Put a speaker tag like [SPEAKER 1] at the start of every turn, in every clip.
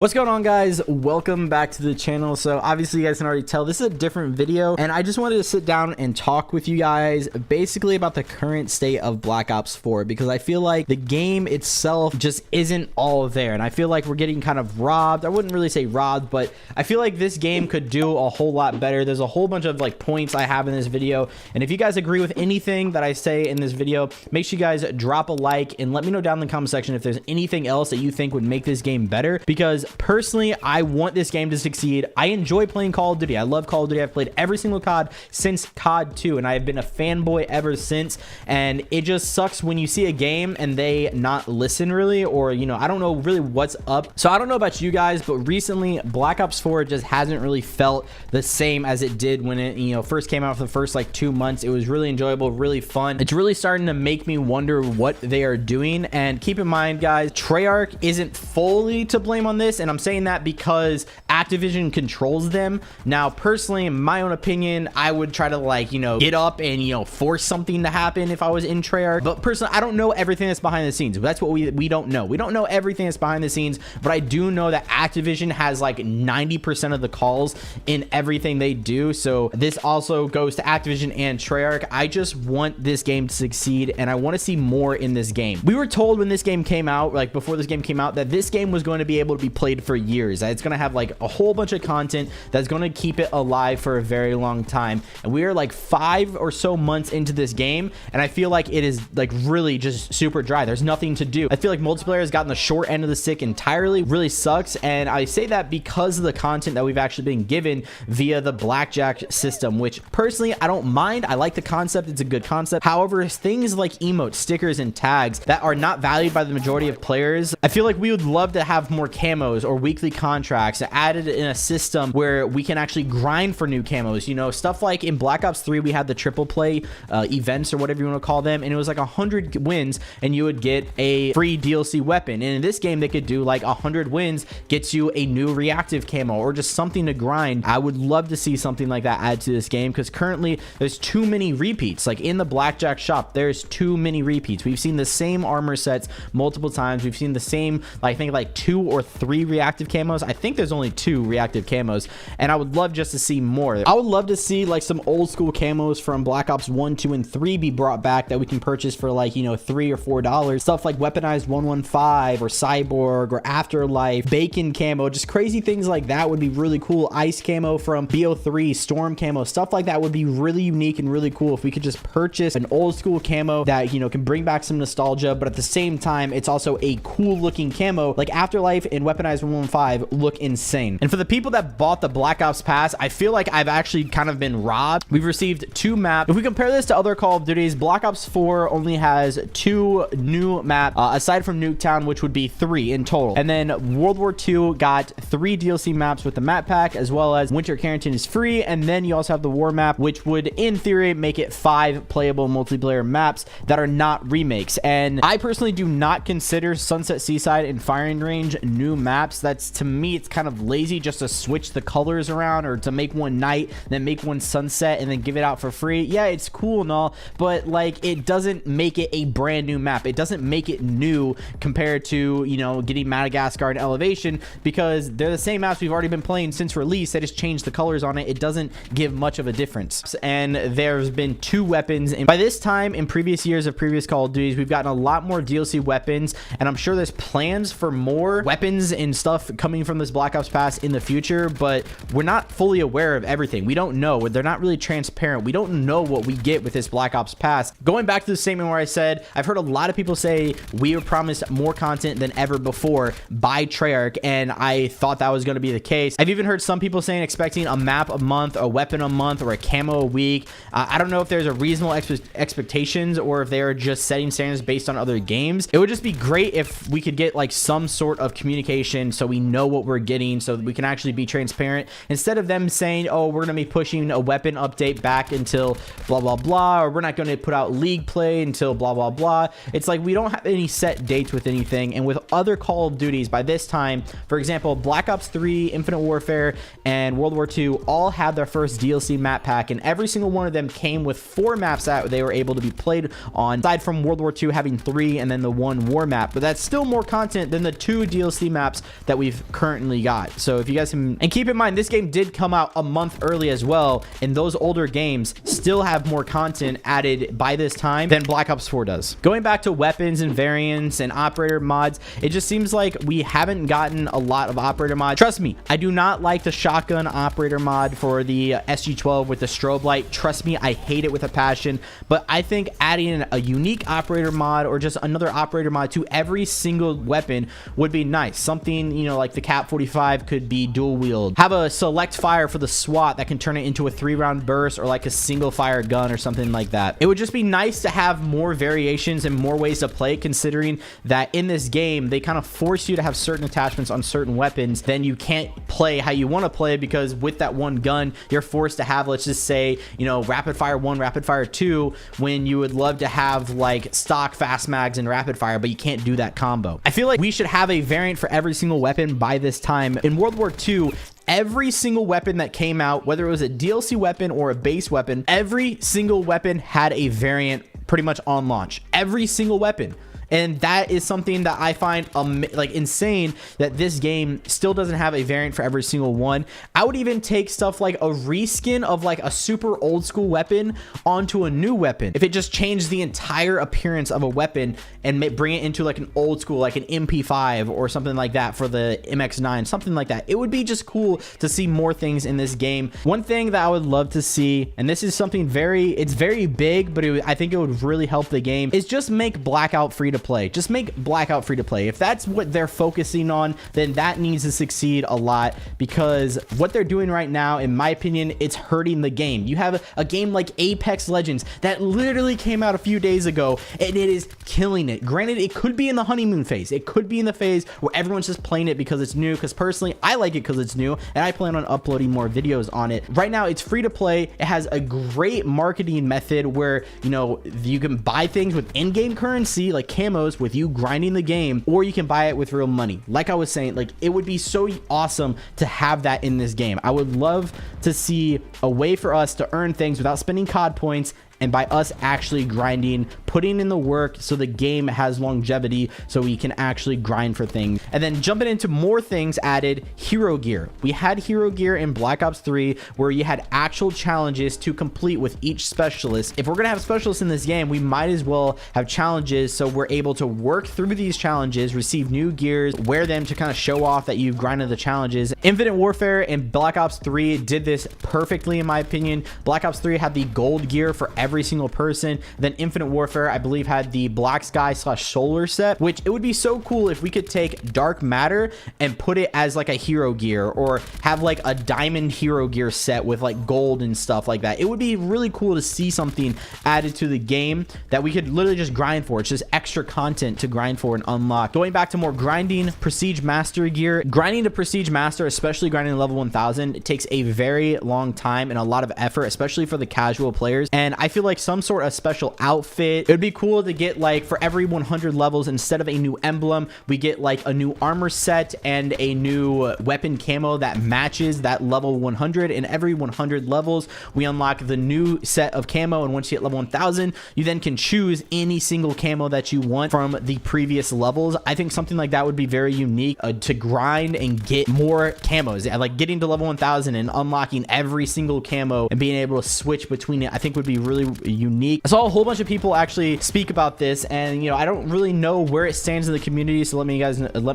[SPEAKER 1] What's going on, guys? Welcome back to the channel. So obviously you guys can already tell this is a different video, and I just wanted to sit down and talk with you guys basically about the current state of Black Ops 4, because I feel like the game itself just isn't all there, and I feel like we're getting kind of robbed. I wouldn't really say robbed, but I feel like this game could do a whole lot better. There's a whole bunch of like points I have in this video, and if you guys agree with anything that I say in this video, make sure you guys drop a like and let me know down in the comment section if there's anything else that you think would make this game better, because personally I want this game to succeed. I enjoy playing Call of Duty. I love Call of Duty. I've played every single COD since COD 2, and I've been a fanboy ever since, and it just sucks when you see a game and they not listen really, or you know, I don't know really what's up. So I don't know about you guys, but recently Black Ops 4 just hasn't really felt the same as it did when it, you know, first came out for the first like 2 months. It was really enjoyable, really fun. It's really starting to make me wonder what they are doing. And keep in mind, guys, Treyarch isn't fully to blame on this, and I'm saying that because Activision controls them. Now personally, in my own opinion, I would try to, like, you know, get up and, you know, force something to happen if I was in Treyarch. But personally, I don't know everything that's behind the scenes. That's what we don't know. We don't know everything that's behind the scenes, but I do know that Activision has like 90% of the calls in everything they do. So this also goes to Activision and Treyarch. I just want this game to succeed, and I want to see more in this game. We were told when this game came out, like before this game came out, that this game was going to be able to be played for years, that it's going to have like a whole bunch of content that's going to keep it alive for a very long time. And we are like 5 or so months into this game, and I feel like it is like really just super dry. There's nothing to do. I feel like multiplayer has gotten the short end of the stick entirely. Really sucks. And I say that because of the content that we've actually been given via the blackjack system, which personally I don't mind. I like the concept. It's a good concept. However, things like emotes, stickers, and tags that are not valued by the majority of players, I feel like we would love to have more camos or weekly contracts added in a system where we can actually grind for new camos. You know, stuff like in Black Ops 3 we had the triple play events, or whatever you want to call them, and it was like 100 wins and you would get a free DLC weapon. And in this game they could do like 100 wins gets you a new reactive camo or just something to grind. I would love to see something like that added to this game, because currently there's too many repeats. Like in the blackjack shop, there's too many repeats. We've seen the same armor sets multiple times. We've seen the same, I think like 2 or 3 reactive camos. I think there's only 2 reactive camos, and I would love just to see more. I would love to see like some old school camos from Black Ops 1, 2, and 3 be brought back that we can purchase for like, you know, $3 or $4. Stuff like weaponized 115 or cyborg or afterlife, bacon camo, just crazy things like that would be really cool. Ice camo from BO3, storm camo, stuff like that would be really unique and really cool if we could just purchase an old school camo that, you know, can bring back some nostalgia, but at the same time it's also a cool looking camo. Like afterlife and weaponized 115 look insane. And for the people that bought the Black Ops pass, I feel like I've actually kind of been robbed. We've received 2 maps. If we compare this to other Call of Duties, Black Ops 4 only has 2 new maps, aside from Nuketown, which would be 3 in total. And then World War II got 3 DLC maps with the map pack, as well as Winter Carrington is free, and then you also have the War map, which would in theory make it 5 playable multiplayer maps that are not remakes. And I personally do not consider Sunset Seaside and Firing Range new maps. That's, to me, it's kind of lazy just to switch the colors around, or to make one night then make one sunset and then give it out for free. Yeah, it's cool and all, but like it doesn't make it a brand new map. It doesn't make it new compared to, you know, getting Madagascar and Elevation, because they're the same maps we've already been playing since release. They just changed the colors on it. It doesn't give much of a difference. And there's been 2 weapons, and by this time in previous years of previous Call of Duties, we've gotten a lot more DLC weapons, and I'm sure there's plans for more weapons and stuff coming from this Black Ops pass in the future, but we're not fully aware of everything. We don't know. They're not really transparent. We don't know what we get with this Black Ops pass. Going back to the statement where I said I've heard a lot of people say we were promised more content than ever before by Treyarch, and I thought that was going to be the case. I've even heard some people saying expecting a map a month, a weapon a month, or a camo a week. I don't know if there's a reasonable expectations, or if they're just setting standards based on other games. It would just be great if we could get like some sort of communication so we know what we're getting, so we can actually be transparent instead of them saying, oh, we're going to be pushing a weapon update back until blah blah blah, or we're not going to put out league play until blah blah blah. It's like we don't have any set dates with anything. And with other Call of Duties, by this time, for example, Black Ops 3, Infinite Warfare, and World War II all had their first DLC map pack, and every single one of them came with 4 maps that they were able to be played on, aside from World War II having 3 and then the 1 war map. But that's still more content than the 2 DLC maps that we've currently got. So if you guys can, and keep in mind, this game did come out a month early as well, and those older games still have more content added by this time than Black Ops 4 does. Going back to weapons and variants and operator mods, it just seems like we haven't gotten a lot of operator mods. Trust me, I do not like the shotgun operator mod for the SG-12 with the strobe light. Trust me, I hate it with a passion. But I think adding a unique operator mod or just another operator mod to every single weapon would be nice. Something, you know, like the Cap 45 could be dual wield. Have a select fire for the SWAT that can turn it into a 3-round burst, or like a single fire gun or something like that. It would just be nice to have more variations and more ways to play, considering that in this game they kind of force you to have certain attachments on certain weapons. Then you can't play how you want to play, because with that one gun you're forced to have, let's just say, you know, rapid fire 1, rapid fire 2, when you would love to have like stock fast mags and rapid fire, but you can't do that combo. I feel like we should have a variant for every single weapon by this time. In World War II, every single weapon that came out, whether it was a DLC weapon or a base weapon, every single weapon had a variant pretty much on launch. Every single weapon. And that is something that I find like insane, that this game still doesn't have a variant for every single one. I would even take stuff like a reskin of like a super old school weapon onto a new weapon. If it just changed the entire appearance of a weapon and bring it into like an old school, like an MP5 or something like that for the MX9, something like that. It would be just cool to see more things in this game. One thing that I would love to see, and this is something it's very big, but I think it would really help the game, is just make Blackout free to play. Just make Blackout free to play. If that's what they're focusing on, then that needs to succeed a lot, because what they're doing right now, in my opinion, it's hurting the game. You have a game like Apex Legends that literally came out a few days ago, and it is killing it. Granted, it could be in the honeymoon phase. It could be in the phase where everyone's just playing it because it's new, because personally, I like it because it's new, and I plan on uploading more videos on it. Right now, it's free to play. It has a great marketing method where, you know, you can buy things with in-game currency, like camos, with you grinding the game, or you can buy it with real money. Like I was saying, like, it would be so awesome to have that in this game. I would love to see a way for us to earn things without spending COD points, and by us actually grinding, putting in the work so the game has longevity, so we can actually grind for things. And then jumping into more things added, hero gear. We had hero gear in Black Ops 3 where you had actual challenges to complete with each specialist. If we're gonna have specialists in this game, we might as well have challenges, so we're able to work through these challenges, receive new gears, wear them to kind of show off that you've grinded the challenges. Infinite Warfare and Black Ops 3 did this perfectly, in my opinion. Black Ops 3 had the gold gear for every single person. Then Infinite Warfare, I believe, had the Black Sky / Solar set, which it would be so cool if we could take Dark Matter and put it as like a hero gear, or have like a diamond hero gear set with like gold and stuff like that. It would be really cool to see something added to the game that we could literally just grind for. It's just extra content to grind for and unlock. Going back to more grinding, Prestige Master gear. Grinding to Prestige Master, especially grinding to level 1000, it takes a very long time and a lot of effort, especially for the casual players. And I feel like some sort of special outfit. It would be cool to get, like, for every 100 levels, instead of a new emblem, we get like a new armor set and a new weapon camo that matches that level 100. And every 100 levels, we unlock the new set of camo. And once you hit level 1000, you then can choose any single camo that you want from the previous levels. I think something like that would be very unique to grind and get more camos. Like getting to level 1000 and unlocking every single camo and being able to switch between it, I think would be really unique. I saw a whole bunch of people actually speak about this, and you know, I don't really know where it stands in the community, so let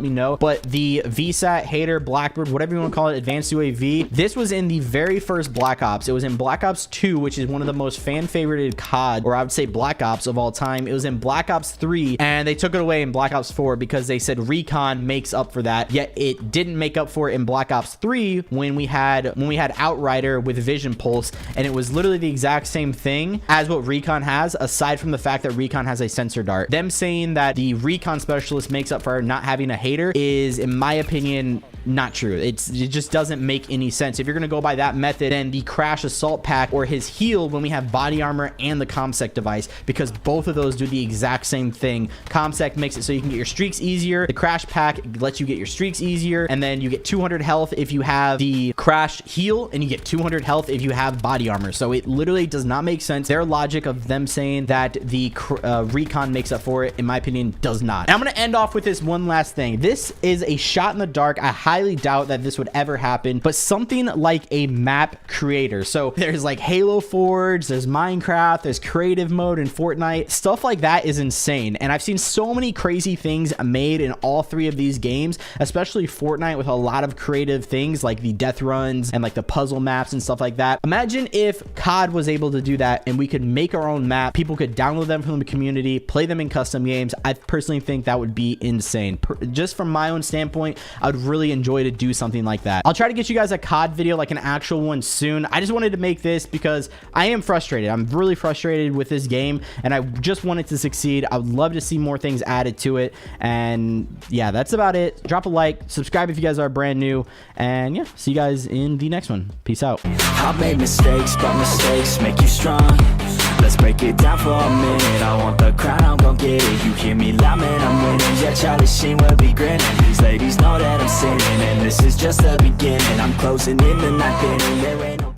[SPEAKER 1] me know. But the VSAT, Hater, Blackbird, whatever you want to call it, Advanced UAV, this was in the very first Black Ops. It was in Black Ops 2, which is one of the most fan-favorited COD, or I would say Black Ops of all time. It was in Black Ops 3, and they took it away in Black Ops 4 because they said Recon makes up for that. Yet it didn't make up for it in Black Ops 3 when we had Outrider with Vision Pulse, and it was literally the exact same thing as what Recon has, aside from the fact that Recon has a sensor dart. Them saying that the Recon specialist makes up for not having a hater is, in my opinion, not true. It just doesn't make any sense. If you're gonna go by that method, then the Crash Assault Pack or his heal when we have body armor and the Comsec device, because both of those do the exact same thing. Comsec makes it so you can get your streaks easier. The Crash Pack lets you get your streaks easier, and then you get 200 health if you have the Crash heal, and you get 200 health if you have body armor. So it literally does not make sense. Their logic of them saying that the recon makes up for it, in my opinion, does not. And I'm gonna end off with this one last thing. This is a shot in the dark. I highly doubt that this would ever happen, but something like a map creator. So there's like Halo Forge, there's Minecraft, there's creative mode in Fortnite. Stuff like that is insane. And I've seen so many crazy things made in all three of these games, especially Fortnite, with a lot of creative things like the death runs and like the puzzle maps and stuff like that. Imagine if COD was able to do that and we could make our own map. People could download them from the community, play them in custom games. I personally think that would be insane. Just from my own standpoint, I would really enjoy to do something like that. I'll try to get you guys a COD video, like an actual one, soon. I just wanted to make this because I am frustrated. I'm really frustrated with this game, and I just want it to succeed. I would love to see more things added to it. And yeah, that's about it. Drop a like, subscribe if you guys are brand new, and yeah, see you guys in the next one. Peace out.
[SPEAKER 2] I've made mistakes, but mistakes make you strong. Let's break it down for a minute. I want the crown, I'm gon' get it. You hear me loud, man, I'm winning. Yeah, Charlie Sheen will be grinning. These ladies know that I'm sinning, and this is just the beginning. I'm closing in the night inning. There ain't no